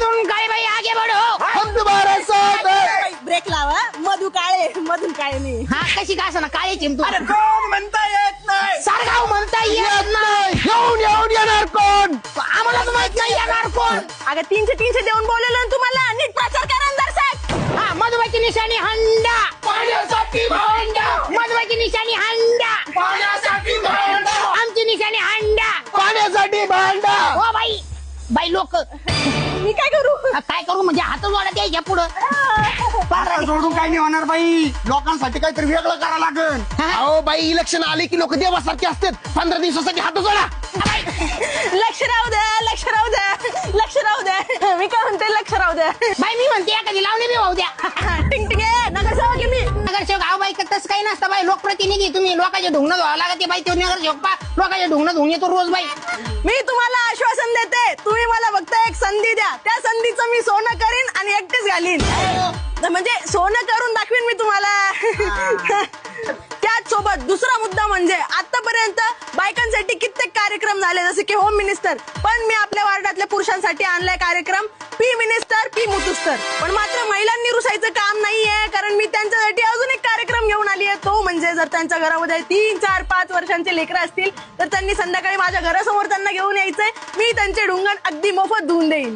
काळे बाई आगे बढ़ो. हम तुम्हारे साथ हैं. ब्रेक लावा. मधु काळे, मधून काळे नाही. हा कशी का असं काळे चिमतू कोण म्हणता येत नाही. सारगाव म्हणता येत नाही. येऊन येणार कोण. आम्हाला तर माहित नाही येणार कोण. अगं 300 देऊन बोलवलं ना तुम्हाला. नीट प्रचार करा ना दर्शक. हा मधुबाईची निशाणी हंडा. पाण्यासाठी भांडा. मधुबाईची निशाणी हंडा. पाण्यासाठी भांडा. आमची निशाणी हंडा. पाण्यासाठी भांडा. हो बाई बाई लोक मी काय करू? काय करू म्हणजे हात जोडत यायच्या पुढं. सोडून काही नाही होणार बाई. लोकांसाठी काहीतरी वेगळं करावं लागेल. अहो बाई इलेक्शन आले की लोक देवासारखे असतात. 15 दिवसासाठी हात जोडा. लक्ष राहू द्या, लक्ष राहू द्या, लक्ष राहू द्या. मी काय म्हणते लक्ष राहू द्या. बाई मी म्हणते एखादी लावणी बी वाहू द्या. टिंग टिंग आहे नगरसेवक आहे मी. नगरसेवक अहो बाई तसं काही नसतं बाई. लोकप्रतिनिधी तुम्ही लोकांचे ढुंगणं धुवावं लागते बाई. तो नगरसेवक पा लोकांचे ढुंगणं धुवून येतो रोज बाई. मी तुम्हाला आश्वासन देते. तुम्ही मला फक्त एक संधी द्या. त्या संधीचं मी सोनं करीन आणि एकटेच घालीन. म्हणजे सोनं करून दाखवीन मी तुम्हाला. त्याच सोबत दुसरा मुद्दा म्हणजे आतापर्यंत बायकांसाठी कित्येक कार्यक्रम झाले जसे की होम मिनिस्टर. पण मी आपल्या वार्डातल्या पुरुषांसाठी आणलाय कार्यक्रम पी मिनिस्टर पी मुतुस्तर. पण मात्र महिलांनी रुसायचं काम नाहीये. कारण मी त्यांच्यासाठी अजून एक कार्यक्रम घेऊन आली आहे. तो म्हणजे जर त्यांच्या घरामध्ये 3, 4, 5 वर्षांचे लेकरं असतील तर त्यांनी संध्याकाळी माझ्या घरासमोर त्यांना घेऊन यायचंय. मी त्यांचे ढुंगण अगदी मोफत धुवून देईन.